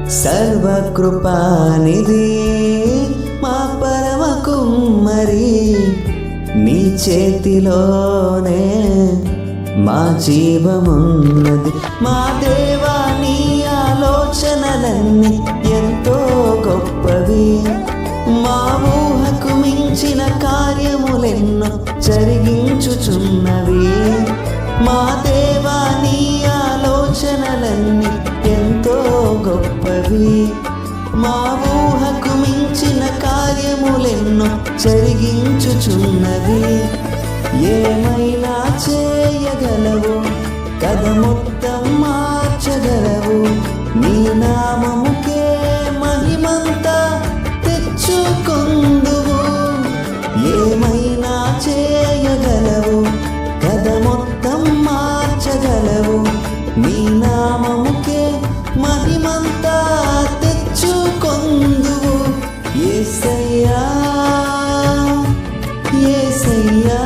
సర్వకృపానిధి మా పరమ కుమ్మరి, నీ చేతిలోనే మా జీవమున్నది. మా దేవా నీ ఆలోచనలన్నీ ఎంతో గొప్పవి, మా ఊహకు మించిన కార్యములెన్నో జరిగించుచున్నవి. మా దేవా నీ ఆలోచనలన్నీ ఎంతో గొప్పవి, మా ఊహకు మించిన కార్యములెన్నో జరిగించుచున్నవి. ఏమైనా చేయగలవు, కథ మొత్తం మార్చగలవు, నీ నామముకే మహిమంతా తెచ్చుకొందువు. ఏమైనా చేయగలవు, కథ మొత్తం మార్చగలవు, నీ నామముకే మహిమంతా తెచ్చుకొందువు. యేసయ్యా యేసయ్యా